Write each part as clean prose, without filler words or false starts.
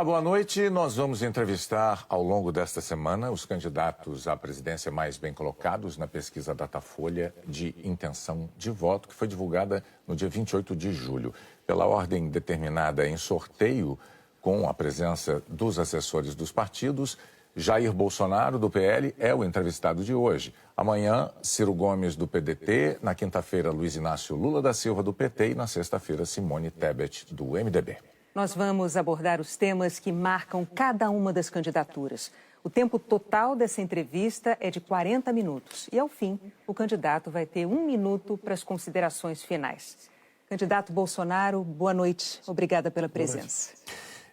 Olá, boa noite. Nós vamos entrevistar ao longo desta semana os candidatos à presidência mais bem colocados na pesquisa Datafolha de intenção de voto, que foi divulgada no dia 28 de julho. Pela ordem determinada em sorteio, com a presença dos assessores dos partidos, Jair Bolsonaro, do PL, é o entrevistado de hoje. Amanhã, Ciro Gomes, do PDT. Na quinta-feira, Luiz Inácio Lula da Silva, do PT. E na sexta-feira, Simone Tebet, do MDB. Nós vamos abordar os temas que marcam cada uma das candidaturas. O tempo total dessa entrevista é de 40 minutos. E, ao fim, o candidato vai ter 1 minuto para as considerações finais. Candidato Bolsonaro, boa noite. Obrigada pela presença.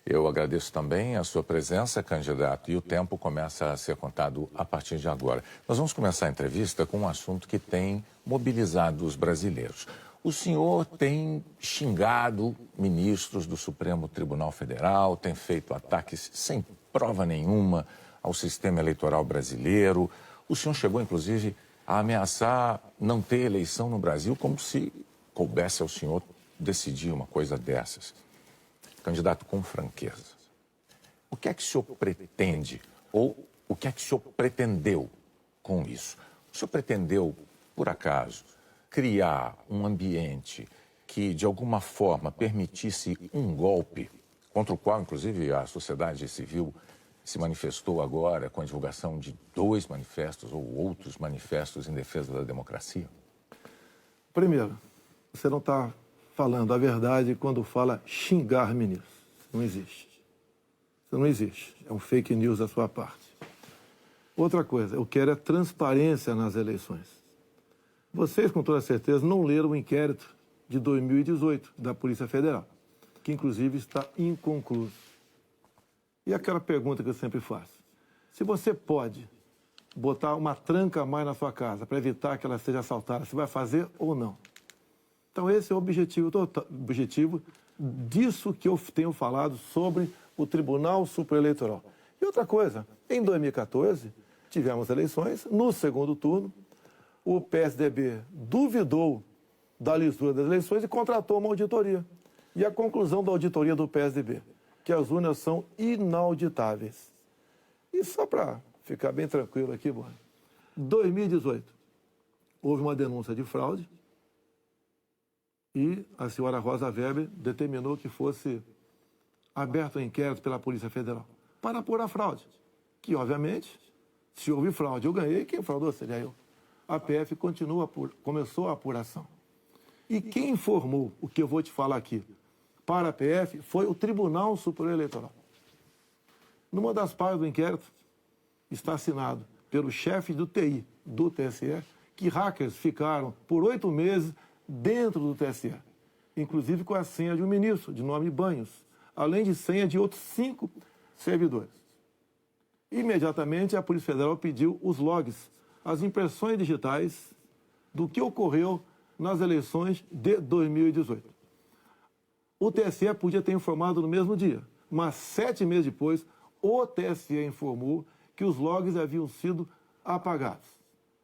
Eu agradeço também a sua presença, candidato, e o tempo começa a ser contado a partir de agora. Nós vamos começar a entrevista com um assunto que tem mobilizado os brasileiros. O senhor tem xingado ministros do Supremo Tribunal Federal, tem feito ataques sem prova nenhuma ao sistema eleitoral brasileiro. O senhor chegou, inclusive, a ameaçar não ter eleição no Brasil, como se coubesse ao senhor decidir uma coisa dessas. Candidato, com franqueza, o que é que o senhor pretende ou o que é que o senhor pretendeu com isso? O senhor pretendeu, por acaso, criar um ambiente que, de alguma forma, permitisse um golpe, contra o qual, inclusive, a sociedade civil se manifestou agora com a divulgação de 2 manifestos ou outros manifestos em defesa da democracia? Primeiro, você não está falando a verdade quando fala xingar ministros. Isso não existe. Isso não existe. É um fake news da sua parte. Outra coisa, eu quero é transparência nas eleições. Vocês, com toda certeza, não leram o inquérito de 2018 da Polícia Federal, que, inclusive, está inconcluso. E aquela pergunta que eu sempre faço. Se você pode botar uma tranca a mais na sua casa para evitar que ela seja assaltada, você vai fazer ou não? Então, esse é o objetivo disso que eu tenho falado sobre o Tribunal Superior Eleitoral. E outra coisa, em 2014, tivemos eleições, no segundo turno, o PSDB duvidou da lisura das eleições e contratou uma auditoria. E a conclusão da auditoria do PSDB, que as urnas são inauditáveis. E só para ficar bem tranquilo aqui, em 2018, houve uma denúncia de fraude e a senhora Rosa Weber determinou que fosse aberto um inquérito pela Polícia Federal para apurar a fraude. Que, obviamente, se houve fraude, eu ganhei, quem fraudou seria eu. A PF começou a apuração. E quem informou o que eu vou te falar aqui para a PF foi o Tribunal Superior Eleitoral. Numa das partes do inquérito está assinado pelo chefe do TI do TSE que hackers ficaram por 8 meses dentro do TSE, inclusive com a senha de um ministro, de nome Banhos, além de senha de outros 5 servidores. Imediatamente, a Polícia Federal pediu os logs, as impressões digitais do que ocorreu nas eleições de 2018. O TSE podia ter informado no mesmo dia, mas 7 meses depois, o TSE informou que os logs haviam sido apagados.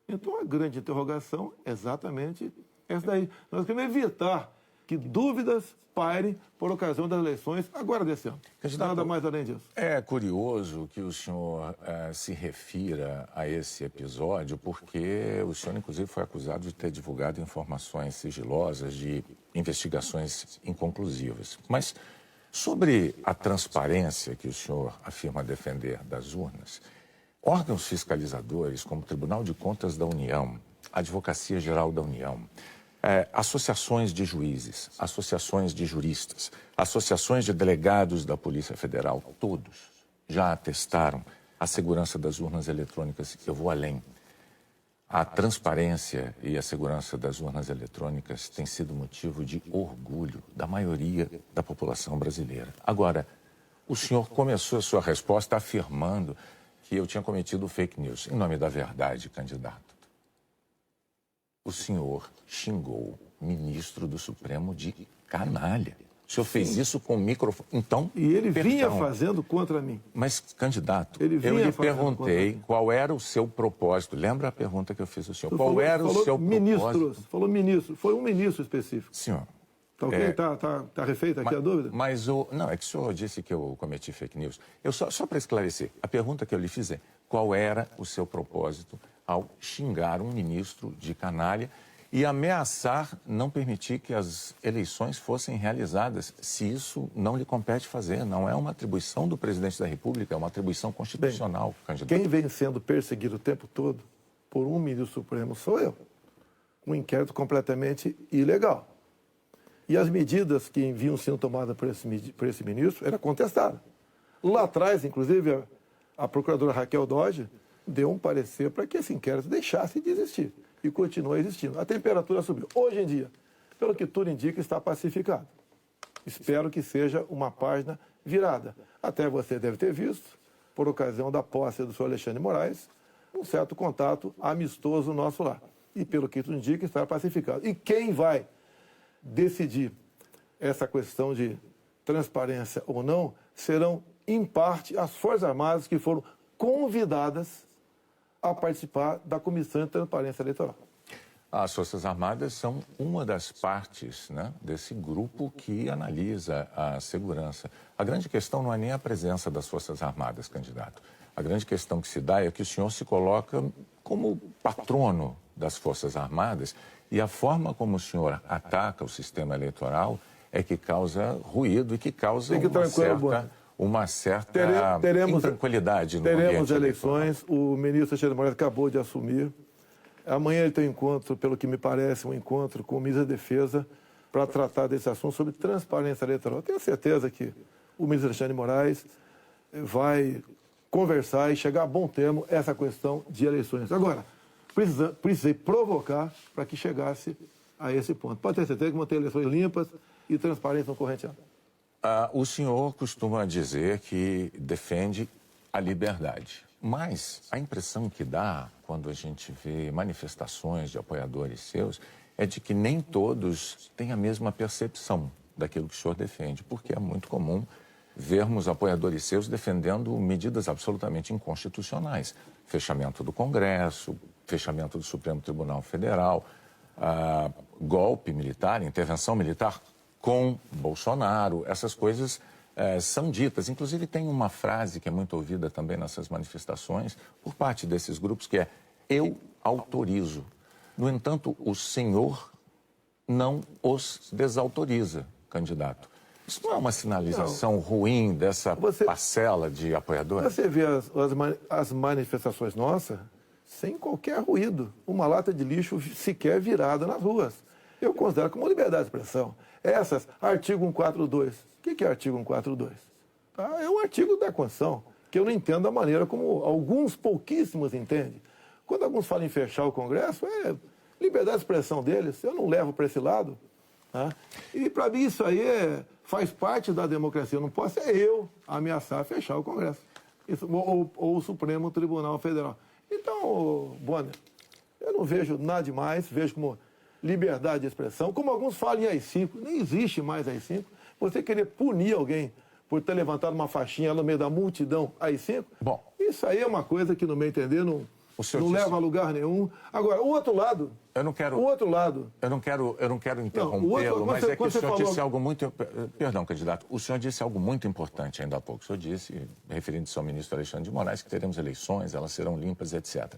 Então, a grande interrogação é exatamente essa daí. Nós queremos evitar que dúvidas pairem por ocasião das eleições agora desse ano. Nada mais além disso. É curioso que o senhor se refira a esse episódio, porque o senhor, inclusive, foi acusado de ter divulgado informações sigilosas de investigações inconclusivas. Mas sobre a transparência que o senhor afirma defender das urnas, órgãos fiscalizadores como o Tribunal de Contas da União, a Advocacia Geral da União, associações de juízes, associações de juristas, associações de delegados da Polícia Federal, todos já atestaram a segurança das urnas eletrônicas. Eu vou além. A transparência e a segurança das urnas eletrônicas tem sido motivo de orgulho da maioria da população brasileira. Agora, o senhor começou a sua resposta afirmando que eu tinha cometido fake news. Em nome da verdade, candidato, o senhor xingou o ministro do Supremo de canalha. O senhor fez isso com o microfone. Então, e ele vinha fazendo contra mim. Mas, candidato, eu lhe perguntei qual era o seu propósito. Lembra a pergunta que eu fiz ao senhor? Qual era o seu propósito? Falou ministro. Foi um ministro específico. Senhor, Tá ok? Tá refeita aqui a dúvida? Mas não, é que o senhor disse que eu cometi fake news. Só para esclarecer, a pergunta que eu lhe fiz é: qual era o seu propósito ao xingar um ministro de canalha e ameaçar não permitir que as eleições fossem realizadas, se isso não lhe compete fazer? Não é uma atribuição do presidente da República, é uma atribuição constitucional, candidato. Quem vem sendo perseguido o tempo todo por um ministro supremo sou eu. Um inquérito completamente ilegal. E as medidas que vinham sendo tomadas por esse ministro eram contestadas. Lá atrás, inclusive, a procuradora Raquel Dodge deu um parecer para que esse inquérito deixasse de existir. E continua existindo. A temperatura subiu. Hoje em dia, pelo que tudo indica, está pacificado. Espero que seja uma página virada. Até você deve ter visto, por ocasião da posse do senhor Alexandre de Moraes, um certo contato amistoso nosso lá. E pelo que tudo indica, está pacificado. E quem vai decidir essa questão de transparência ou não serão, em parte, as Forças Armadas que foram convidadas a participar da Comissão de Transparência Eleitoral. As Forças Armadas são uma das partes, né, desse grupo que analisa a segurança. A grande questão não é nem a presença das Forças Armadas, candidato. A grande questão que se dá é que o senhor se coloca como patrono das Forças Armadas e a forma como o senhor ataca o sistema eleitoral é que causa ruído e que causa uma certa intranquilidade no ambiente eleitoral. Teremos eleições, o ministro Alexandre de Moraes acabou de assumir. Amanhã ele tem um encontro, pelo que me parece, um encontro com o ministro da Defesa para tratar desse assunto sobre transparência eleitoral. Eu tenho certeza que o ministro Alexandre de Moraes vai conversar e chegar a bom termo essa questão de eleições. Agora, precisei provocar para que chegasse a esse ponto. Pode ter certeza que vão ter eleições limpas e transparentes no corrente ano. O senhor costuma dizer que defende a liberdade, mas a impressão que dá quando a gente vê manifestações de apoiadores seus é de que nem todos têm a mesma percepção daquilo que o senhor defende, porque é muito comum vermos apoiadores seus defendendo medidas absolutamente inconstitucionais. Fechamento do Congresso, fechamento do Supremo Tribunal Federal, golpe militar, intervenção militar com Bolsonaro. Essas coisas são ditas. Inclusive, tem uma frase que é muito ouvida também nessas manifestações por parte desses grupos, que é: eu autorizo. No entanto, o senhor não os desautoriza, candidato. Isso não é uma sinalização ruim dessa parcela de apoiadores? Você vê as manifestações nossas sem qualquer ruído. Uma lata de lixo sequer virada nas ruas. Eu considero como liberdade de expressão. Essas, artigo 142. O que é artigo 142? É um artigo da Constituição, que eu não entendo da maneira como alguns pouquíssimos entendem. Quando alguns falam em fechar o Congresso, é liberdade de expressão deles, eu não levo para esse lado. Tá? E para mim isso aí faz parte da democracia. Eu não posso eu ameaçar fechar o Congresso. Isso, ou o Supremo Tribunal Federal. Então, Bonner, eu não vejo nada demais, vejo como liberdade de expressão. Como alguns falam em AI-5, nem existe mais AI-5. Você querer punir alguém por ter levantado uma faixinha no meio da multidão AI-5, bom, isso aí é uma coisa que, no meu entender, não leva a lugar nenhum. Agora, o outro lado... Eu não quero interrompê-lo, mas é que o senhor disse algo muito... Perdão, candidato. O senhor disse algo muito importante ainda há pouco. O senhor disse, referindo-se ao ministro Alexandre de Moraes, que teremos eleições, elas serão limpas, etc.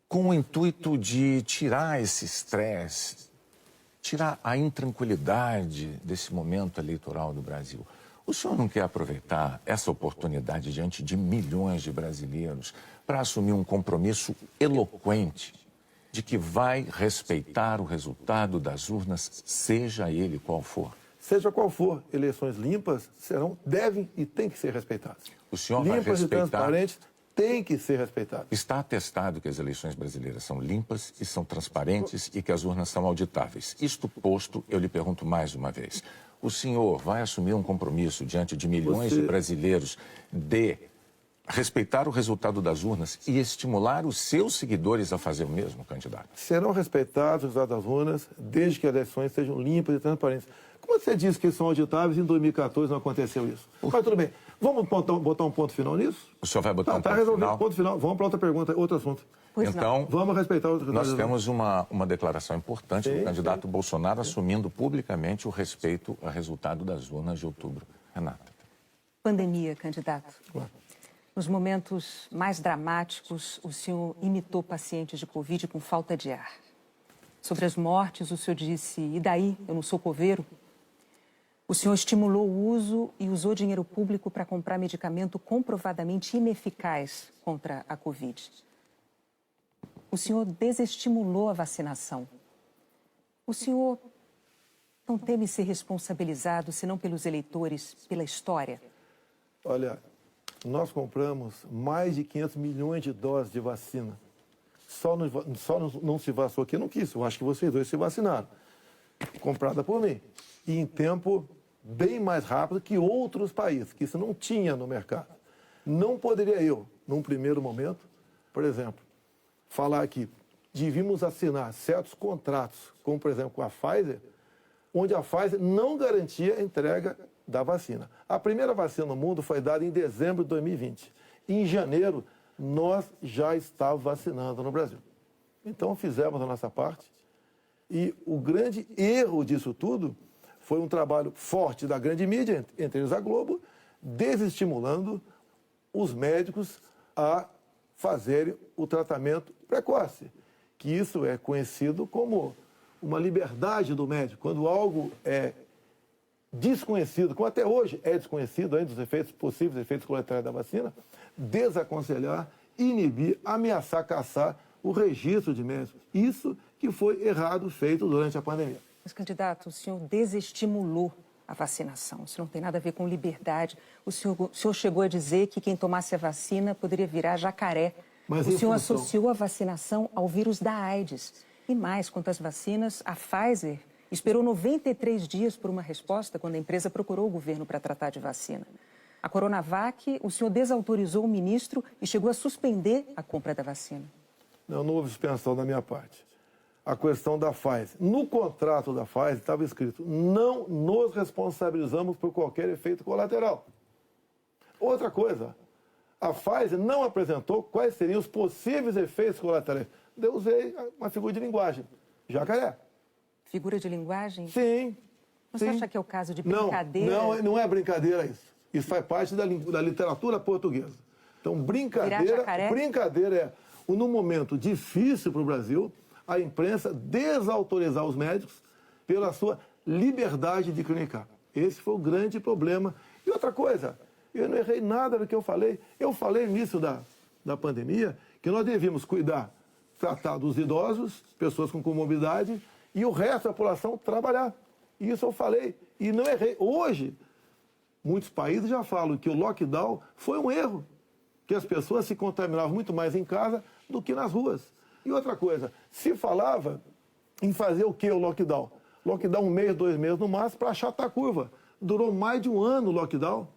Com o intuito de tirar esse estresse, tirar a intranquilidade desse momento eleitoral do Brasil, o senhor não quer aproveitar essa oportunidade diante de milhões de brasileiros para assumir um compromisso eloquente de que vai respeitar o resultado das urnas, seja ele qual for? Seja qual for, eleições limpas devem e têm que ser respeitadas. O senhor vai respeitar... Limpas e transparentes têm que ser respeitadas. Está atestado que as eleições brasileiras são limpas e são transparentes e que as urnas são auditáveis. Isto posto, eu lhe pergunto mais uma vez. O senhor vai assumir um compromisso diante de milhões de brasileiros de respeitar o resultado das urnas e estimular os seus seguidores a fazer o mesmo, candidato? Serão respeitados os resultados das urnas desde que as eleições sejam limpas e transparentes. Como você disse que são auditáveis, em 2014 não aconteceu isso. Mas tudo bem. Vamos botar um ponto final nisso? O senhor vai botar um Tá ponto resolvido, final? ponto final. Vamos para outra pergunta, outro assunto. Pois não. Então, Vamos respeitar o nós temos uma declaração importante do candidato Bolsonaro assumindo publicamente o respeito ao resultado das urnas de outubro. Renata. Pandemia, candidato. Nos momentos mais dramáticos, o senhor imitou pacientes de Covid com falta de ar. Sobre as mortes, o senhor disse, e daí, eu não sou coveiro? O senhor estimulou o uso e usou dinheiro público para comprar medicamento comprovadamente ineficaz contra a Covid. O senhor desestimulou a vacinação. O senhor não teme ser responsabilizado, senão pelos eleitores, pela história? Olha, nós compramos mais de 500 milhões de doses de vacina. Só não se vacinou aqui, não quis. Eu acho que vocês dois se vacinaram. Comprada por mim. E em tempo bem mais rápido que outros países, que isso não tinha no mercado. Não poderia eu, num primeiro momento, por exemplo, falar aqui, devíamos assinar certos contratos, como por exemplo com a Pfizer, onde a Pfizer não garantia a entrega da vacina. A primeira vacina no mundo foi dada em dezembro de 2020. Em janeiro, nós já estávamos vacinando no Brasil. Então, fizemos a nossa parte. E o grande erro disso tudo foi um trabalho forte da grande mídia, entre eles a Globo, desestimulando os médicos a fazerem o tratamento precoce, que isso é conhecido como uma liberdade do médico. Quando algo é desconhecido, como até hoje é desconhecido ainda os efeitos possíveis, efeitos colaterais da vacina, desaconselhar, inibir, ameaçar, caçar o registro de médicos. Isso que foi errado feito durante a pandemia. Mas, candidato, o senhor desestimulou a vacinação. Isso não tem nada a ver com liberdade. O senhor chegou a dizer que quem tomasse a vacina poderia virar jacaré. Mas o senhor associou a vacinação ao vírus da AIDS. E mais, quanto às vacinas, a Pfizer esperou 93 dias por uma resposta quando a empresa procurou o governo para tratar de vacina. A Coronavac, o senhor desautorizou o ministro e chegou a suspender a compra da vacina. Não houve suspensão da minha parte. A questão da Pfizer. No contrato da Pfizer estava escrito, não nos responsabilizamos por qualquer efeito colateral. Outra coisa, a Pfizer não apresentou quais seriam os possíveis efeitos colaterais. Eu usei uma figura de linguagem, jacaré. Figura de linguagem? Sim. Você acha que é o caso de brincadeira? Não é brincadeira isso. Isso faz parte da literatura portuguesa. Então, brincadeira é, num momento difícil para o Brasil, a imprensa desautorizar os médicos pela sua liberdade de clinicar. Esse foi o grande problema. E outra coisa, eu não errei nada do que eu falei. Eu falei no início da pandemia que nós devíamos tratar dos idosos, pessoas com comorbidade, e o resto da população trabalhar. Isso eu falei e não errei. Hoje, muitos países já falam que o lockdown foi um erro, que as pessoas se contaminavam muito mais em casa do que nas ruas. E outra coisa, se falava em fazer o que o lockdown? Lockdown 1 mês, 2 meses no máximo para achatar a curva. Durou mais de 1 ano o lockdown.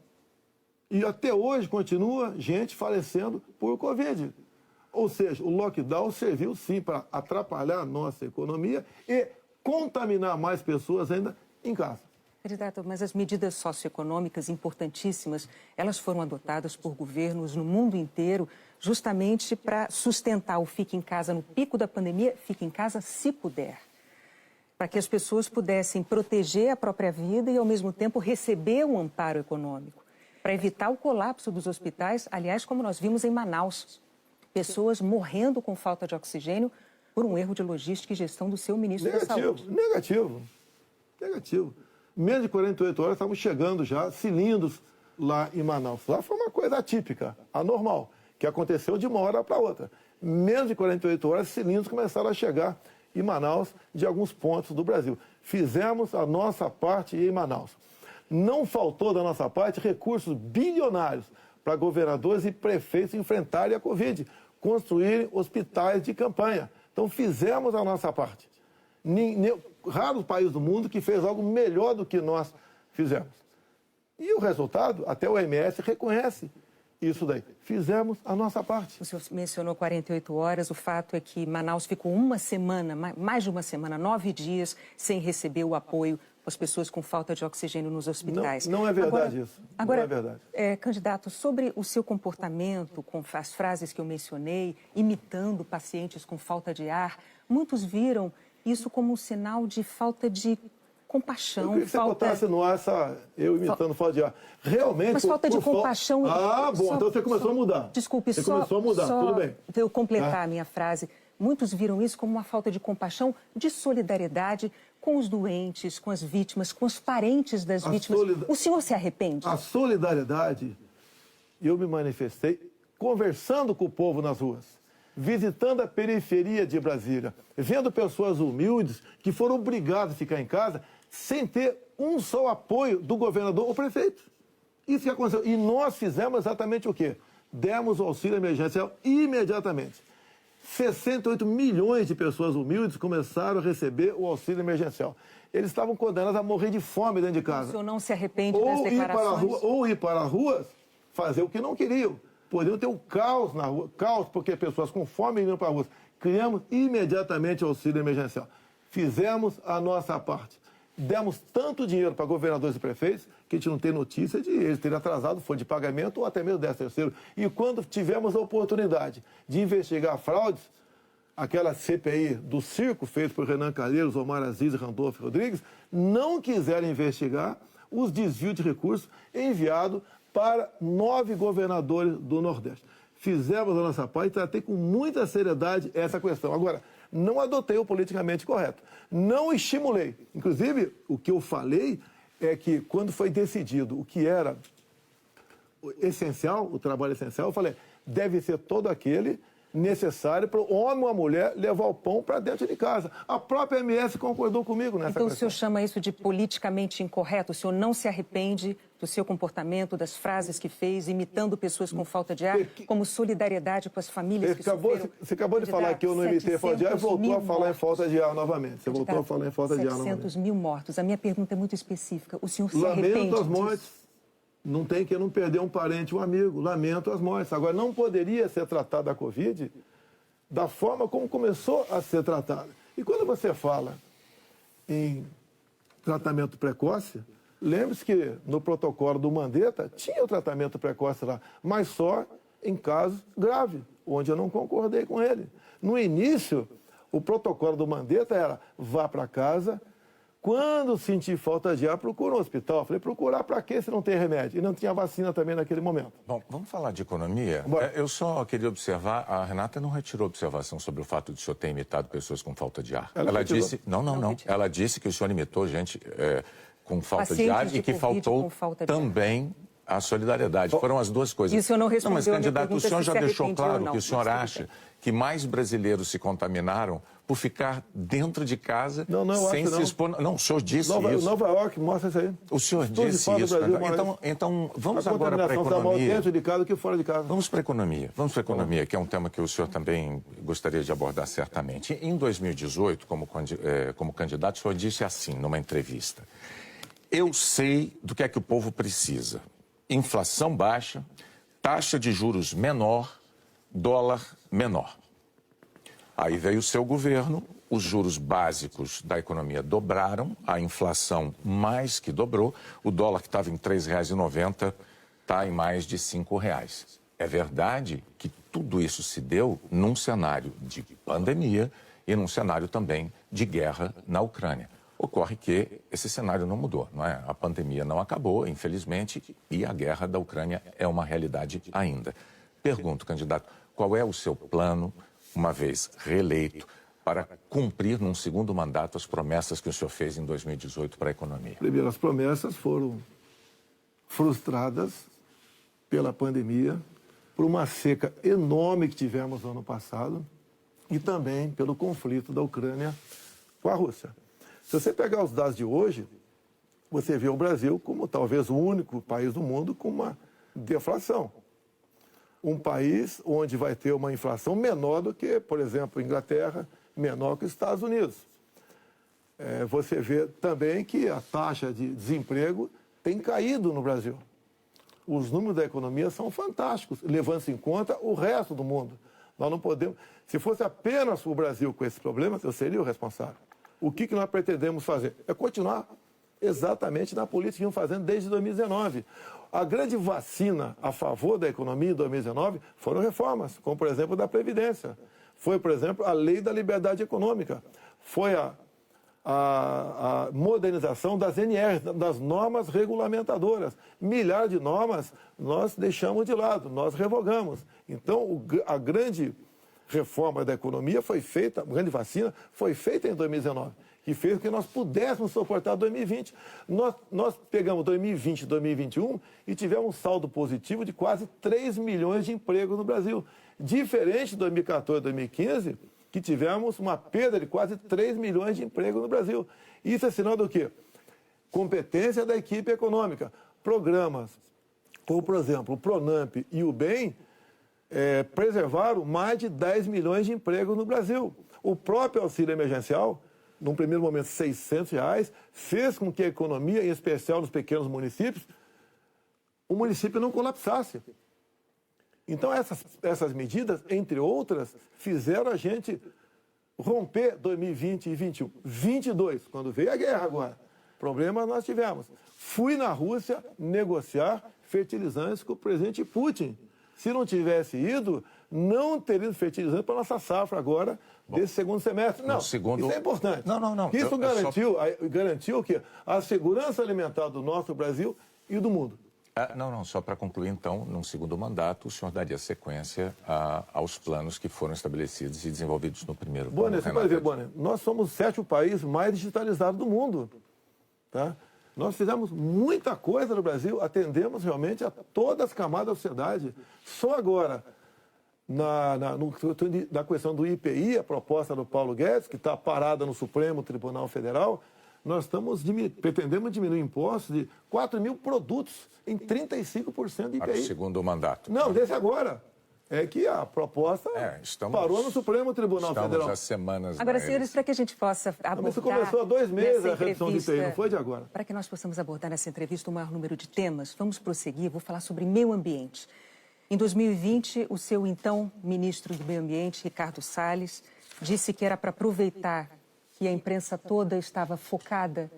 E até hoje continua gente falecendo por Covid. Ou seja, o lockdown serviu sim para atrapalhar a nossa economia e contaminar mais pessoas ainda em casa. Candidato, mas as medidas socioeconômicas importantíssimas, elas foram adotadas por governos no mundo inteiro justamente para sustentar o fique em casa no pico da pandemia, fique em casa se puder. Para que as pessoas pudessem proteger a própria vida e, ao mesmo tempo, receber um amparo econômico. Para evitar o colapso dos hospitais, aliás, como nós vimos em Manaus. Pessoas morrendo com falta de oxigênio por um erro de logística e gestão do seu ministro da Saúde. Negativo. Menos de 48 horas estavam chegando já cilindros lá em Manaus. Lá foi uma coisa atípica, anormal, que aconteceu de uma hora para outra. Menos de 48 horas, cilindros começaram a chegar em Manaus de alguns pontos do Brasil. Fizemos a nossa parte em Manaus. Não faltou da nossa parte recursos bilionários para governadores e prefeitos enfrentarem a Covid, construírem hospitais de campanha. Então fizemos a nossa parte. Raros países do mundo que fez algo melhor do que nós fizemos. E o resultado, até o OMS reconhece isso daí. Fizemos a nossa parte. O senhor mencionou 48 horas. O fato é que Manaus ficou uma semana, mais de uma semana, 9 dias, sem receber o apoio as pessoas com falta de oxigênio nos hospitais. Não é verdade isso. Agora, não é verdade. Candidato, sobre o seu comportamento, com as frases que eu mencionei, imitando pacientes com falta de ar, muitos viram isso como um sinal de falta de compaixão. Eu queria que você botasse no ar eu imitando falta de ar. Realmente... Mas falta de compaixão... Então você começou a mudar. Desculpe, você começou a mudar, tudo bem. Para eu completar a minha frase, muitos viram isso como uma falta de compaixão, de solidariedade com os doentes, com as vítimas, com os parentes das vítimas. O senhor se arrepende? A solidariedade, eu me manifestei conversando com o povo nas ruas, visitando a periferia de Brasília, vendo pessoas humildes que foram obrigadas a ficar em casa sem ter um só apoio do governador ou prefeito. Isso que aconteceu. E nós fizemos exatamente o quê? Demos o auxílio emergencial imediatamente. 68 milhões de pessoas humildes começaram a receber o auxílio emergencial. Eles estavam condenados a morrer de fome dentro de casa. O senhor não se arrepende das declarações? Ou ir para as ruas, fazer o que não queriam. Poderiam ter um caos na rua, caos porque pessoas com fome iam para as ruas. Criamos imediatamente o auxílio emergencial. Fizemos a nossa parte. Demos tanto dinheiro para governadores e prefeitos que a gente não tem notícia de eles terem atrasado folha de pagamento ou até mesmo 13º. E quando tivemos a oportunidade de investigar fraudes, aquela CPI do circo feita por Renan Calheiros, Omar Aziz e Randolfo Rodrigues, não quiseram investigar os desvios de recursos enviados para 9 governadores do Nordeste. Fizemos a nossa parte e tratei com muita seriedade essa questão. Agora, não adotei o politicamente correto. Não estimulei. Inclusive, o que eu falei é que quando foi decidido o que era essencial, o trabalho essencial, eu falei, deve ser todo aquele necessário para o homem ou a mulher levar o pão para dentro de casa. A própria MS concordou comigo nessa questão. Então o senhor chama isso de politicamente incorreto? O senhor não se arrepende do seu comportamento, das frases que fez, imitando pessoas com falta de ar, como solidariedade com as famílias que sofreram? Você acabou de falar que eu não imitei falta de ar e voltou a falar em falta de ar novamente. Você voltou a falar em falta de ar novamente. 700 mil mortos. A minha pergunta é muito específica. O senhor se arrepende Lamento as disso? mortes. Não tem que não perder um parente, um amigo. Lamento as mortes. Agora, não poderia ser tratada a Covid da forma como começou a ser tratada. E quando você fala em tratamento precoce, lembre-se que no protocolo do Mandetta tinha o tratamento precoce lá, mas só em casos graves, onde eu não concordei com ele. No início, o protocolo do Mandetta era vá para casa. Quando sentir falta de ar, procura um hospital. Falei, procurar para quê se não tem remédio? E não tinha vacina também naquele momento. Bom, vamos falar de economia? Eu só queria observar, a Renata não retirou observação sobre o fato de o senhor ter imitado pessoas com falta de ar. Ela disse, não. Ela disse que o senhor imitou gente com falta de ar e que faltou também a solidariedade. Foram as duas coisas. E o senhor não respondeu. Mas, candidato, o senhor já deixou claro que o senhor Desculpa. acha que mais brasileiros se contaminaram por ficar dentro de casa sem se expor. Não, o senhor disse isso. Nova York mostra isso aí. O senhor disse isso. Então, vamos agora para a economia. Dentro de casa que fora de casa. Vamos para a economia. Vamos para a economia, que é um tema que o senhor também gostaria de abordar certamente. Em 2018, como candidato, o senhor disse assim, numa entrevista: eu sei do que é que o povo precisa. Inflação baixa, taxa de juros menor, dólar menor. Aí veio o seu governo, os juros básicos da economia dobraram, a inflação mais que dobrou, o dólar que estava em R$ 3,90 está em mais de R$ 5,00. É verdade que tudo isso se deu num cenário de pandemia e num cenário também de guerra na Ucrânia. Ocorre que esse cenário não mudou, não é? A pandemia não acabou, infelizmente, e a guerra da Ucrânia é uma realidade ainda. Pergunto, candidato, qual é o seu plano, uma vez reeleito, para cumprir num segundo mandato as promessas que o senhor fez em 2018 para a economia? Primeiro, as promessas foram frustradas pela pandemia, por uma seca enorme que tivemos no ano passado e também pelo conflito da Ucrânia com a Rússia. Se você pegar os dados de hoje, você vê o Brasil como talvez o único país do mundo com uma deflação. Um país onde vai ter uma inflação menor do que, por exemplo, a Inglaterra, menor que os Estados Unidos. Você vê também que a taxa de desemprego tem caído no Brasil. Os números da economia são fantásticos, levando-se em conta o resto do mundo. Nós não podemos... Se fosse apenas o Brasil com esses problemas, eu seria o responsável. O que nós pretendemos fazer? É continuar exatamente na política que iam fazendo desde 2019. A grande vacina a favor da economia em 2019 foram reformas, como, por exemplo, da Previdência. Foi, por exemplo, a Lei da Liberdade Econômica. Foi a modernização das NRs, das normas regulamentadoras. Milhares de normas nós deixamos de lado, nós revogamos. Então, a grande reforma da economia foi feita, a grande vacina foi feita em 2019, que fez com que nós pudéssemos suportar 2020. Nós pegamos 2020 e 2021 e tivemos um saldo positivo de quase 3 milhões de empregos no Brasil. Diferente de 2014 e 2015, que tivemos uma perda de quase 3 milhões de empregos no Brasil. Isso é sinal do quê? Competência da equipe econômica. Programas como, por exemplo, o Pronamp e o BEM preservaram mais de 10 milhões de empregos no Brasil. O próprio auxílio emergencial, num primeiro momento R$ 600, fez com que a economia, em especial nos pequenos municípios, o município não colapsasse. Então, essas medidas, entre outras, fizeram a gente romper 2020 e 2021. 22, quando veio a guerra agora, problema nós tivemos. Fui na Rússia negociar fertilizantes com o presidente Putin. Se não tivesse ido, não teria fertilizante para a nossa safra agora, desse segundo semestre. Não, isso é importante. Não. Isso garantiu o quê? A segurança alimentar do nosso Brasil e do mundo. Só para concluir, então, num segundo mandato, o senhor daria sequência aos planos que foram estabelecidos e desenvolvidos no primeiro plano. Bonner, você pode ver, Bonner, nós somos o 7º país mais digitalizado do mundo. Tá? Nós fizemos muita coisa no Brasil, atendemos realmente a todas as camadas da sociedade. Só agora, na questão do IPI, a proposta do Paulo Guedes, que está parada no Supremo Tribunal Federal, nós pretendemos diminuir impostos de 4 mil produtos em 35% de IPI. Para o segundo mandato. Não, desse agora. É que a proposta parou no Supremo Tribunal Federal. Estamos há semanas. Agora, senhores, para que a gente possa abordar... Isso começou há 2 meses a redução de IPI, não foi de agora. Para que nós possamos abordar nessa entrevista o maior número de temas, vamos prosseguir, vou falar sobre meio ambiente. Em 2020, o seu então ministro do Meio Ambiente, Ricardo Salles, disse que era para aproveitar que a imprensa toda estava focada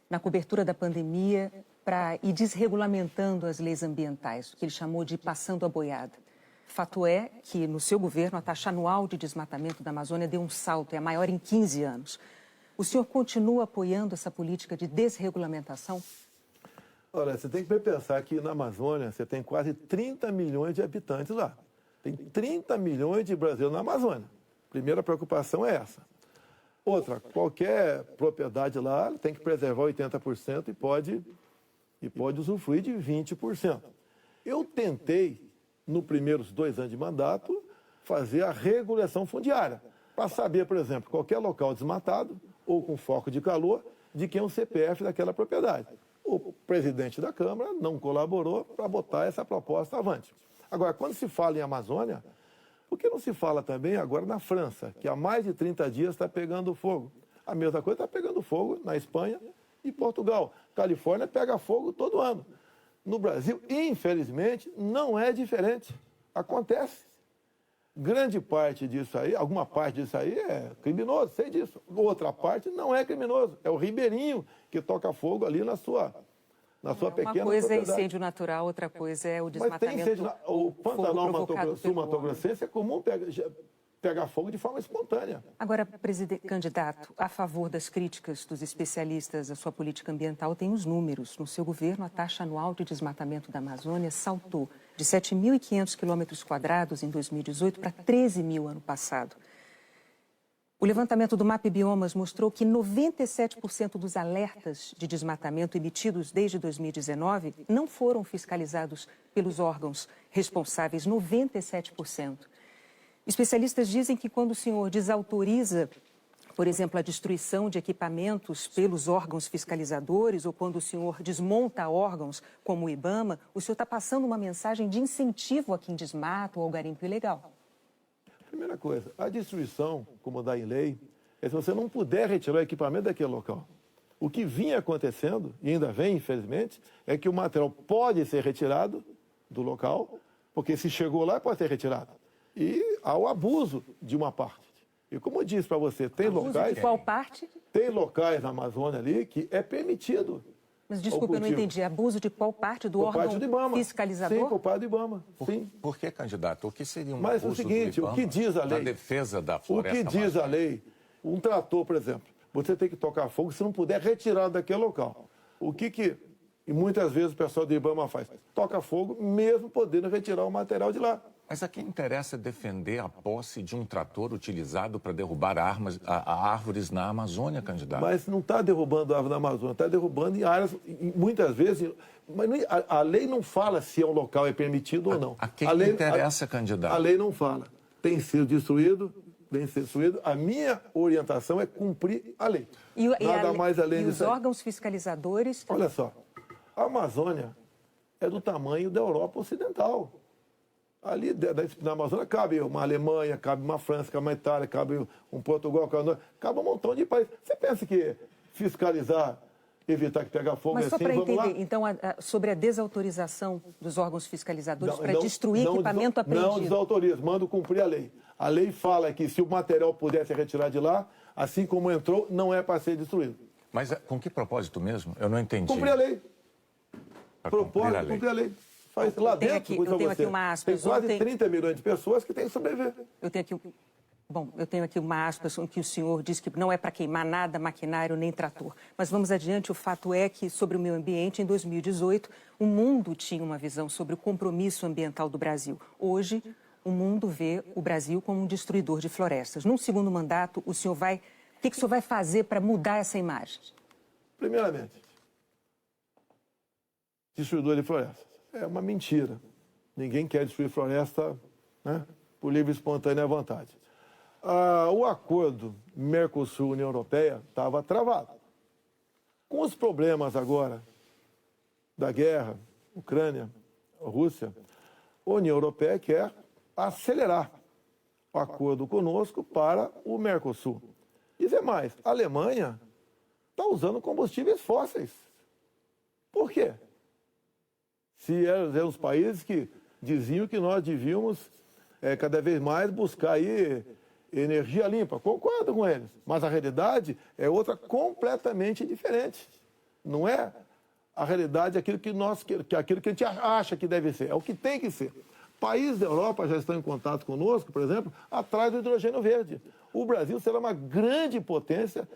na cobertura da pandemia para ir desregulamentando as leis ambientais, o que ele chamou de passando a boiada. Fato é que, no seu governo, a taxa anual de desmatamento da Amazônia deu um salto, é a maior em 15 anos. O senhor continua apoiando essa política de desregulamentação? Olha, você tem que pensar que na Amazônia você tem quase 30 milhões de habitantes lá. Tem 30 milhões de brasileiros na Amazônia. Primeira preocupação é essa. Outra, qualquer propriedade lá tem que preservar 80% e pode usufruir de 20%. Eu tentei, nos primeiros 2 anos de mandato, fazer a regulação fundiária, para saber, por exemplo, qualquer local desmatado ou com foco de calor, de quem é o CPF daquela propriedade. O presidente da Câmara não colaborou para botar essa proposta avante. Agora, quando se fala em Amazônia, por que não se fala também agora na França, que há mais de 30 dias está pegando fogo? A mesma coisa está pegando fogo na Espanha e Portugal. Califórnia pega fogo todo ano. No Brasil, infelizmente, não é diferente. Acontece. Grande parte disso aí, alguma parte disso aí é criminoso, sei disso. Outra parte não é criminoso. É o ribeirinho que toca fogo ali na sua pequena Uma coisa propriedade. É incêndio natural, outra coisa é o desmatamento. Mas tem incêndio. O Pantanal Sul-Mato-Grossense é comum pegar fogo de forma espontânea. Agora, candidato, a favor das críticas dos especialistas à sua política ambiental, tem os números. No seu governo, a taxa anual de desmatamento da Amazônia saltou de 7.500 quilômetros quadrados em 2018 para 13 mil ano passado. O levantamento do MAP Biomas mostrou que 97% dos alertas de desmatamento emitidos desde 2019 não foram fiscalizados pelos órgãos responsáveis, 97%. Especialistas dizem que quando o senhor desautoriza, por exemplo, a destruição de equipamentos pelos órgãos fiscalizadores ou quando o senhor desmonta órgãos como o IBAMA, o senhor está passando uma mensagem de incentivo a quem desmata ou ao garimpo ilegal. Primeira coisa, a destruição, como dá em lei, é se você não puder retirar o equipamento daquele local. O que vinha acontecendo, e ainda vem, infelizmente, é que o material pode ser retirado do local, porque se chegou lá, pode ser retirado. E há o abuso de uma parte. E como eu disse para você, tem abuso locais... de qual parte? Tem locais na Amazônia ali que é permitido Mas desculpa, eu não entendi. Abuso de qual parte do órgão parte do IBAMA. fiscalizador? Sim, por parte do IBAMA. Sim. Por que, candidato? O que seria um Mas abuso o seguinte, do o que diz a lei? da defesa da O floresta que diz a amazônica? lei? Um trator, por exemplo, você tem que tocar fogo se não puder retirar daquele local. E muitas vezes o pessoal do IBAMA faz? Toca fogo mesmo podendo retirar o material de lá. Mas a quem interessa defender a posse de um trator utilizado para derrubar árvores na Amazônia, candidato? Mas não está derrubando a árvore na Amazônia, está derrubando em áreas, muitas vezes... Mas a lei não fala se um local é permitido ou não. A quem lei, interessa, candidato? A lei não fala. Tem sido destruído, vem ser destruído. A minha orientação é cumprir a lei. Nada mais além disso. E os órgãos fiscalizadores... Olha só, a Amazônia é do tamanho da Europa Ocidental. Ali na Amazônia cabe uma Alemanha, cabe uma França, cabe uma Itália, cabe um Portugal, cabe um montão de países. Você pensa que fiscalizar, evitar que pegue fogo Mas é só assim, para vamos lá? entender, então, sobre a desautorização dos órgãos fiscalizadores para destruir equipamento apreendido. Não desautoriza, mando cumprir a lei. A lei fala que se o material puder ser retirado de lá, assim como entrou, não é para ser destruído. Mas com que propósito mesmo? Eu não entendi. Cumprir a lei. Propósito, cumprir a lei. Faz lá dentro, eu tenho aqui uma aspas. Tem quase 30 milhões de pessoas que têm que sobreviver. Eu tenho aqui uma aspas em que o senhor diz que não é para queimar nada, maquinário nem trator. Mas vamos adiante, o fato é que, sobre o meio ambiente, em 2018, o mundo tinha uma visão sobre o compromisso ambiental do Brasil. Hoje, o mundo vê o Brasil como um destruidor de florestas. Num segundo mandato, o que o senhor vai fazer para mudar essa imagem? Primeiramente, destruidor de florestas. É uma mentira. Ninguém quer destruir floresta, né, por livre e espontânea vontade. O acordo Mercosul-União Europeia estava travado. Com os problemas agora da guerra, Ucrânia, Rússia, a União Europeia quer acelerar o acordo conosco para o Mercosul. Dizer mais, a Alemanha está usando combustíveis fósseis. Por quê? Se eram os países que diziam que nós devíamos cada vez mais buscar aí energia limpa. Concordo com eles, mas a realidade é outra completamente diferente. Não é a realidade aquilo que a gente acha que deve ser, é o que tem que ser. Países da Europa já estão em contato conosco, por exemplo, atrás do hidrogênio verde. O Brasil será uma grande potência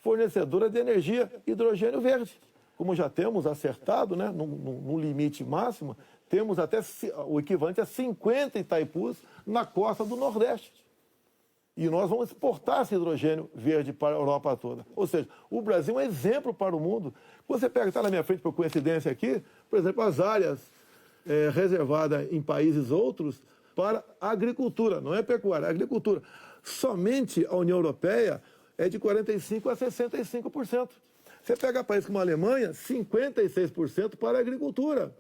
fornecedora de energia hidrogênio verde. Como já temos acertado, né, no limite máximo, temos até o equivalente a 50 Itaipus na costa do Nordeste. E nós vamos exportar esse hidrogênio verde para a Europa toda. Ou seja, o Brasil é um exemplo para o mundo. Você pega, está na minha frente por coincidência aqui, por exemplo, as áreas reservadas em países outros para a agricultura, não é pecuária, é agricultura. Somente a União Europeia é de 45% a 65%. Você pega países como a Alemanha, 56% para a agricultura.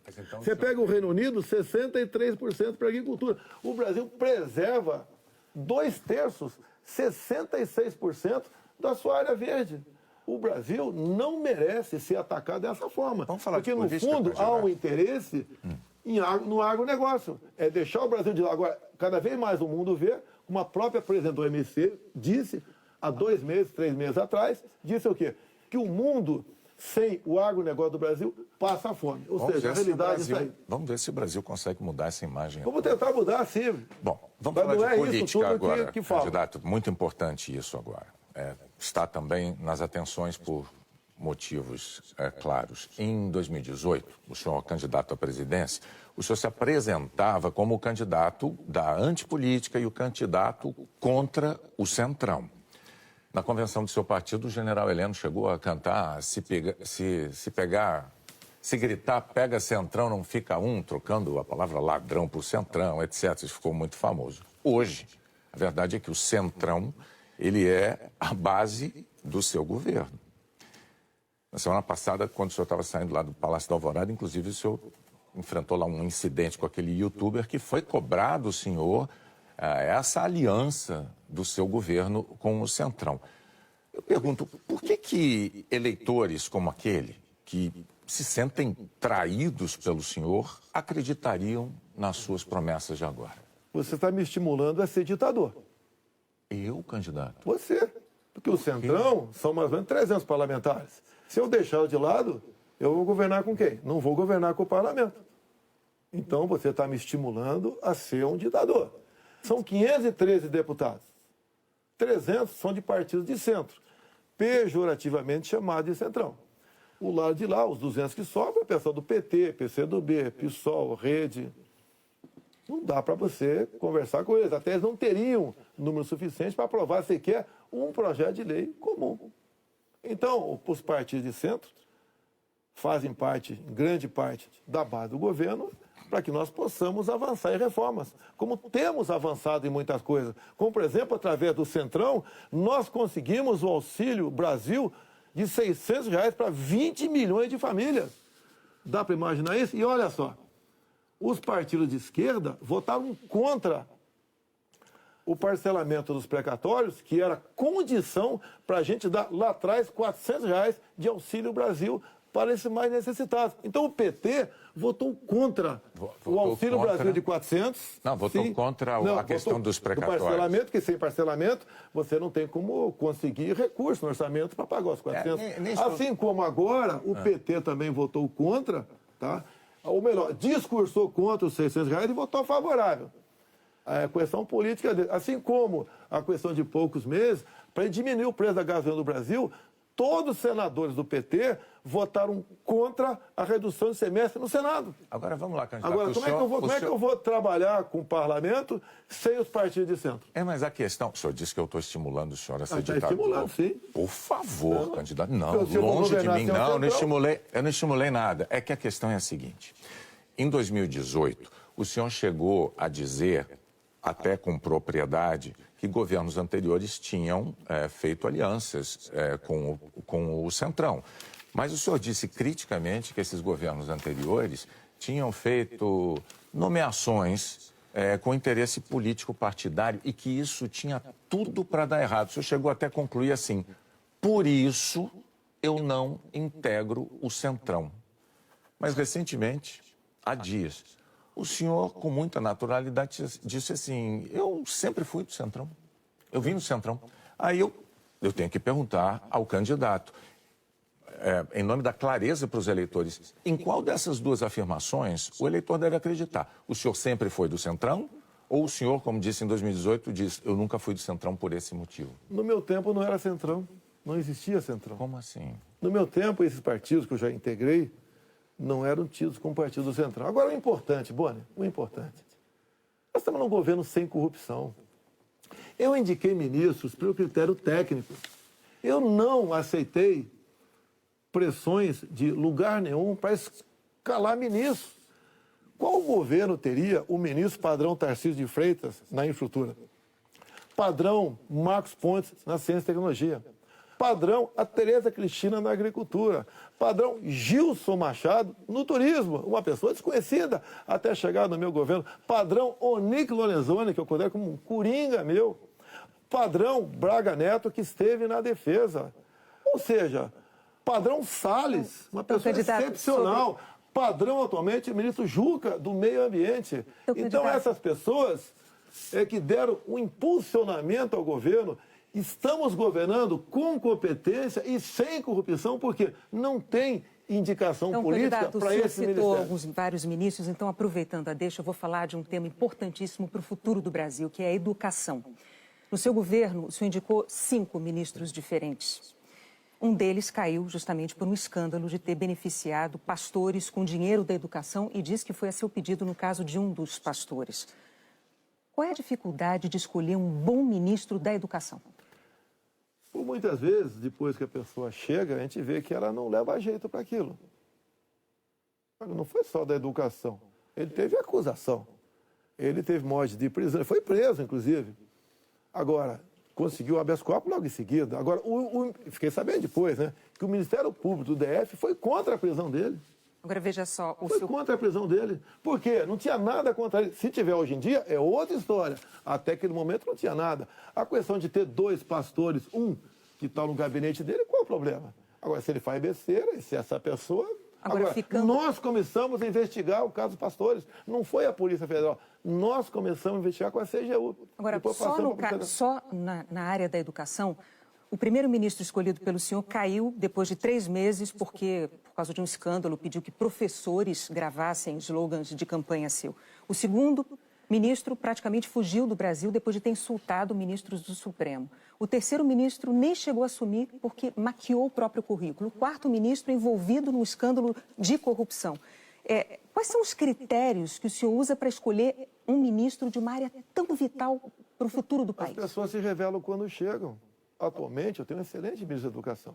Então, você pega o Reino Unido, 63% para a agricultura. O Brasil preserva 2/3, 66% da sua área verde. O Brasil não merece ser atacado dessa forma. Porque, no fundo, há um interesse no agronegócio. É deixar o Brasil de lado. Agora, cada vez mais o mundo vê, como a própria presidente do OMC disse, há 2 meses, 3 meses atrás, disse o quê? Que o mundo, sem o agronegócio do Brasil, passa fome. Ou seja, a realidade é isso aí. Vamos ver se o Brasil consegue mudar essa imagem. Vamos tentar mudar, sim. Bom, vamos falar de política agora, que fala. candidato. Muito importante isso agora. Está também nas atenções por motivos claros. Em 2018, o senhor candidato à presidência, o senhor se apresentava como o candidato da antipolítica e o candidato contra o Centrão. Na convenção do seu partido, o general Heleno chegou a cantar, se gritar, pega Centrão, não fica um, trocando a palavra ladrão por Centrão, etc. Isso ficou muito famoso. Hoje, a verdade é que o Centrão, ele é a base do seu governo. Na semana passada, quando o senhor estava saindo lá do Palácio da Alvorada, inclusive o senhor enfrentou lá um incidente com aquele youtuber que foi cobrar do senhor essa aliança do seu governo com o Centrão. Eu pergunto, por que eleitores como aquele, que se sentem traídos pelo senhor, acreditariam nas suas promessas de agora? Você está me estimulando a ser ditador. Eu, candidato? Você. Porque o Centrão são mais ou menos 300 parlamentares. Se eu deixar de lado, eu vou governar com quem? Não vou governar com o parlamento. Então, você está me estimulando a ser um ditador. São 513 deputados. 300 são de partidos de centro, pejorativamente chamados de centrão. O lado de lá, os 200 que sobram, é o pessoal do PT, PCdoB, PSOL, Rede. Não dá para você conversar com eles. Até eles não teriam número suficiente para aprovar sequer um projeto de lei comum. Então, os partidos de centro fazem parte, grande parte, da base do governo para que nós possamos avançar em reformas, como temos avançado em muitas coisas. Como, por exemplo, através do Centrão, nós conseguimos o Auxílio Brasil de R$ 600 para 20 milhões de famílias. Dá para imaginar isso? E olha só, os partidos de esquerda votaram contra o parcelamento dos precatórios, que era condição para a gente dar lá atrás R$ 400 de Auxílio Brasil para esses mais necessitados. Então o PT votou contra o Auxílio Brasil de 400. Não, votou contra a questão dos precatórios. Do parcelamento, que sem parcelamento você não tem como conseguir recurso no orçamento para pagar os 400. Assim como agora o PT também votou contra, tá? Ou melhor, discursou contra os R$ 600 e votou favorável. A questão política dele. Assim como a questão de poucos meses, para diminuir o preço da gasolina no Brasil, todos os senadores do PT votaram contra a redução de semestre no Senado. Agora vamos lá, candidato. Agora, como é que eu vou trabalhar com o parlamento sem os partidos de centro? Mas a questão... O senhor disse que eu estou estimulando o senhor a ser Está ditador. estimulando, sim. Por favor, candidato. Não, Se eu vou longe de governar mim, sem o não. Centrão? Eu não estimulei nada. É que a questão é a seguinte. Em 2018, o senhor chegou a dizer, até com propriedade, que governos anteriores tinham feito alianças com o Centrão. Mas o senhor disse criticamente que esses governos anteriores tinham feito nomeações com interesse político partidário e que isso tinha tudo para dar errado. O senhor chegou até a concluir assim, por isso eu não integro o Centrão. Mas recentemente, há dias, o senhor, com muita naturalidade, disse assim, eu sempre fui do Centrão, eu vim do Centrão. Aí eu tenho que perguntar ao candidato, em nome da clareza para os eleitores, em qual dessas duas afirmações o eleitor deve acreditar? O senhor sempre foi do Centrão? Ou o senhor, como disse em 2018, diz, eu nunca fui do Centrão por esse motivo? No meu tempo não era Centrão, não existia Centrão. Como assim? No meu tempo, esses partidos que eu já integrei, não eram tidos como partido do Centrão. Agora, o importante, Boni, o importante, nós estamos num governo sem corrupção. Eu indiquei ministros pelo critério técnico. Eu não aceitei pressões de lugar nenhum para escalar ministros. Qual governo teria o ministro padrão Tarcísio de Freitas na infraestrutura? Padrão Marcos Pontes na ciência e tecnologia? Padrão a Tereza Cristina na agricultura? Padrão Gilson Machado no turismo? Uma pessoa desconhecida até chegar no meu governo. Padrão Onic Lorenzoni, que eu considero como um coringa meu. Padrão Braga Neto, que esteve na defesa. Ou seja, padrão Salles, uma pessoa excepcional. Padrão, atualmente, o ministro Juca, do Meio Ambiente. Então, essas pessoas que deram um impulsionamento ao governo. Estamos governando com competência e sem corrupção, porque não tem indicação política para esse ministério. Citou vários ministros, então, aproveitando a deixa, eu vou falar de um tema importantíssimo para o futuro do Brasil, que é a educação. No seu governo, o senhor indicou 5 ministros diferentes. Um deles caiu justamente por um escândalo de ter beneficiado pastores com dinheiro da educação e diz que foi a seu pedido no caso de um dos pastores. Qual é a dificuldade de escolher um bom ministro da educação? Por muitas vezes, depois que a pessoa chega, a gente vê que ela não leva jeito para aquilo. Não foi só da educação. Ele teve acusação. Ele teve morte de prisão. Ele foi preso, inclusive. Agora, conseguiu o habeas corpus logo em seguida. Agora, fiquei sabendo depois, né, que o Ministério Público do DF foi contra a prisão dele. Agora, veja só... Foi contra a prisão dele. Por quê? Não tinha nada contra ele. Se tiver hoje em dia, é outra história. Até aquele momento não tinha nada. A questão de ter 2 pastores, um que está no gabinete dele, qual é o problema? Agora, se ele faz besteira, se essa pessoa... Agora, nós começamos a investigar o caso dos pastores. Não foi a Polícia Federal. Nós começamos a investigar com a CGU. Agora, só na área da educação, O primeiro-ministro escolhido pelo senhor caiu depois de 3 meses porque, por causa de um escândalo, pediu que professores gravassem slogans de campanha seu. O segundo ministro praticamente fugiu do Brasil depois de ter insultado ministros do Supremo. O terceiro ministro nem chegou a assumir porque maquiou o próprio currículo. O quarto ministro envolvido num escândalo de corrupção. Quais são os critérios que o senhor usa para escolher um ministro de uma área tão vital para o futuro do país? As pessoas se revelam quando chegam. Atualmente, eu tenho um excelente ministro da Educação.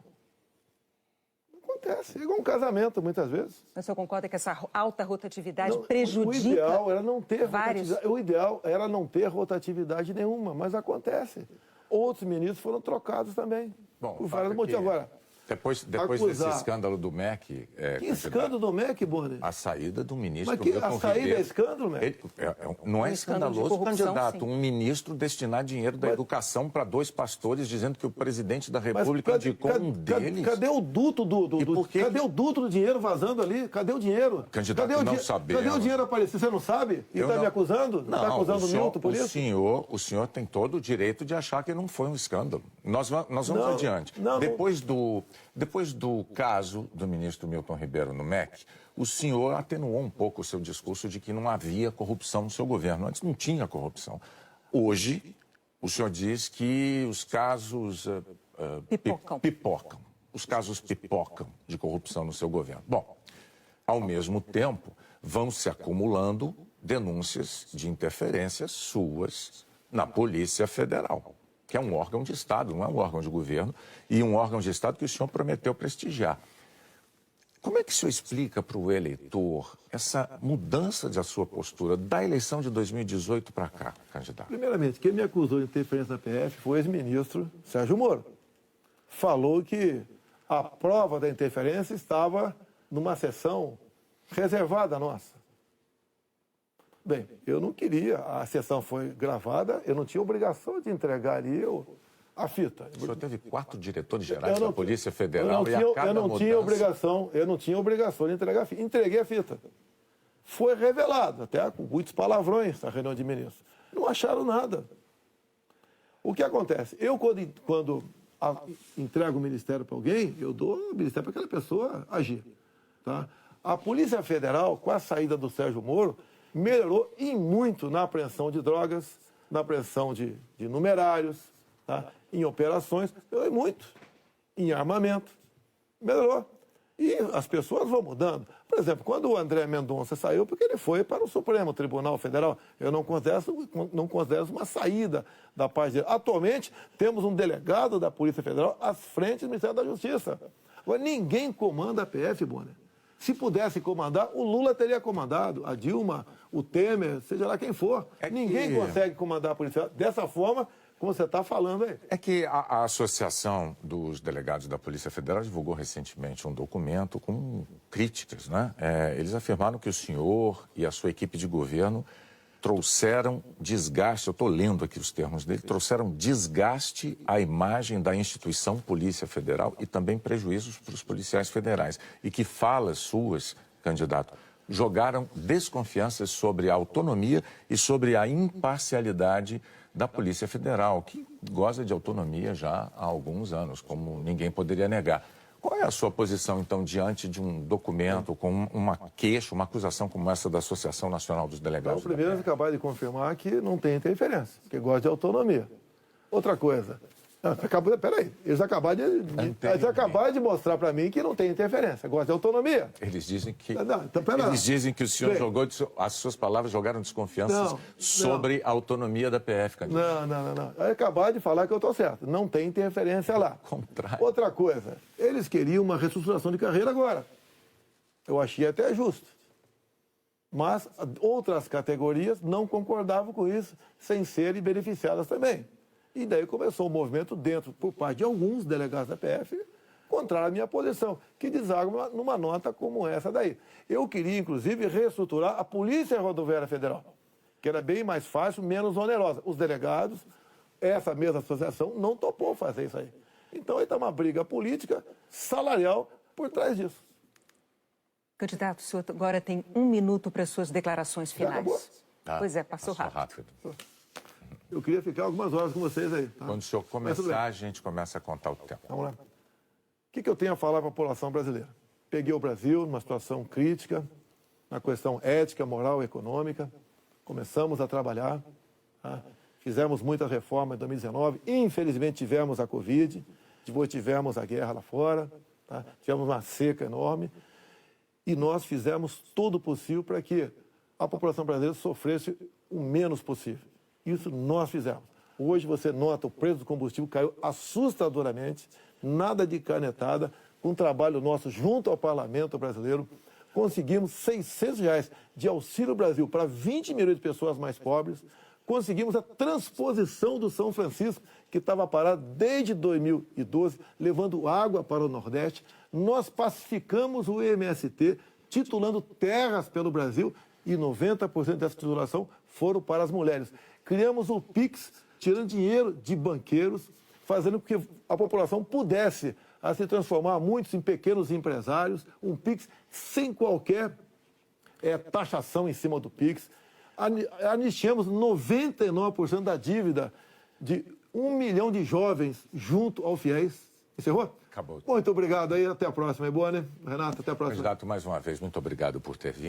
Acontece, é igual um casamento, muitas vezes. Mas o senhor concorda que essa alta rotatividade prejudica o ideal era não ter vários... O ideal era não ter rotatividade nenhuma, mas acontece. Outros ministros foram trocados também. Bom, por vários motivos. Agora, depois desse escândalo do MEC... Que escândalo do MEC, Boni? A saída do ministro Mas Milton a saída Ribeiro, é escândalo, MEC? não é escandaloso, candidato. Sim. Um ministro destinar dinheiro da educação para 2 pastores, dizendo que o presidente da República indicou um deles. Cadê o duto cadê o duto do dinheiro vazando ali? Cadê o dinheiro? Candidato, não sabemos. Cadê o dinheiro aparecido? Você não sabe? E está me acusando? Não, está acusando o Milton por isso? O senhor tem todo o direito de achar que não foi um escândalo. Nós vamos adiante. Depois do caso do ministro Milton Ribeiro no MEC, o senhor atenuou um pouco o seu discurso de que não havia corrupção no seu governo. Antes não tinha corrupção. Hoje, o senhor diz que os casos pipocam. Os casos pipocam de corrupção no seu governo. Bom, ao mesmo tempo, vão se acumulando denúncias de interferências suas na Polícia Federal, que é um órgão de Estado, não é um órgão de governo, e um órgão de Estado que o senhor prometeu prestigiar. Como é que o senhor explica para o eleitor essa mudança da sua postura da eleição de 2018 para cá, candidato? Primeiramente, quem me acusou de interferência na PF foi o ex-ministro Sérgio Moro. Falou que a prova da interferência estava numa sessão reservada nossa. Bem, eu não queria, a sessão foi gravada, eu não tinha obrigação de entregar ali a fita. O senhor teve 4 diretores gerais da Polícia Federal e a cada mudança... Eu não tinha obrigação de entregar a fita. Entreguei a fita. Foi revelado, até com muitos palavrões na reunião de ministros. Não acharam nada. O que acontece? Eu, quando entrego o ministério para alguém, eu dou o ministério para aquela pessoa agir. Tá? A Polícia Federal, com a saída do Sérgio Moro, melhorou e muito na apreensão de drogas, na apreensão de numerários, tá? Em operações, melhorou muito. Em armamento, melhorou. E as pessoas vão mudando. Por exemplo, quando o André Mendonça saiu, porque ele foi para o Supremo Tribunal Federal, eu não considero uma saída da parte dele. Atualmente, temos um delegado da Polícia Federal à frente do Ministério da Justiça. Agora, ninguém comanda a PF, Bonner. Se pudesse comandar, o Lula teria comandado, a Dilma, o Temer, seja lá quem for. Ninguém consegue comandar a Polícia dessa forma como você está falando aí. É que a Associação dos Delegados da Polícia Federal divulgou recentemente um documento com críticas, né? Eles afirmaram que o senhor e a sua equipe de governo trouxeram desgaste, eu estou lendo aqui os termos dele, trouxeram desgaste à imagem da instituição Polícia Federal e também prejuízos para os policiais federais. E que falas suas, candidato, jogaram desconfianças sobre a autonomia e sobre a imparcialidade da Polícia Federal, que goza de autonomia já há alguns anos, como ninguém poderia negar. Qual é a sua posição, então, diante de um documento com uma queixa, uma acusação como essa da Associação Nacional dos Delegados? Então, primeiro, acabar de confirmar que não tem interferência, que gosta de autonomia. Outra coisa, peraí, eles acabaram de mostrar para mim que não tem interferência, gosta de autonomia. Eles dizem que, então, eles dizem que o senhor jogou, as suas palavras jogaram desconfianças sobre a autonomia da PF, candidato. Não. Acabaram de falar que eu estou certo, não tem interferência lá. Contrário. Outra coisa, eles queriam uma reestruturação de carreira agora. Eu achei até justo. Mas outras categorias não concordavam com isso, sem serem beneficiadas também. E daí começou um movimento dentro, por parte de alguns delegados da PF, contra a minha posição, que desagam numa nota como essa daí. Eu queria, inclusive, reestruturar a Polícia Rodoviária Federal, que era bem mais fácil, menos onerosa. Os delegados, essa mesma associação, não topou fazer isso aí. Então, aí está uma briga política, salarial, por trás disso. Candidato, o senhor agora tem 1 minuto para suas declarações finais. Já acabou? Pois é, passou rápido. Eu queria ficar algumas horas com vocês aí. Tá? Quando o senhor começar, a gente começa a contar o tempo. Vamos lá. O que eu tenho a falar para a população brasileira? Peguei o Brasil numa situação crítica, na questão ética, moral e econômica. Começamos a trabalhar, tá? Fizemos muita reforma em 2019. Infelizmente tivemos a Covid, depois tivemos a guerra lá fora, tá? Tivemos uma seca enorme. E nós fizemos tudo o possível para que a população brasileira sofresse o menos possível. Isso nós fizemos. Hoje você nota o preço do combustível caiu assustadoramente, nada de canetada, com o trabalho nosso junto ao parlamento brasileiro, conseguimos R$600 de Auxílio Brasil para 20 milhões de pessoas mais pobres, conseguimos a transposição do São Francisco, que estava parado desde 2012, levando água para o Nordeste. Nós pacificamos o MST, titulando terras pelo Brasil, e 90% dessa titulação foram para as mulheres. Criamos o PIX, tirando dinheiro de banqueiros, fazendo com que a população pudesse se transformar muitos em pequenos empresários, um PIX sem qualquer taxação em cima do PIX. Anistiamos 99% da dívida de 1 milhão de jovens junto ao FIES. Encerrou? Acabou. Muito obrigado aí, até a próxima. É boa, né? Renato, até a próxima. Candidato, mais uma vez, muito obrigado por ter vindo.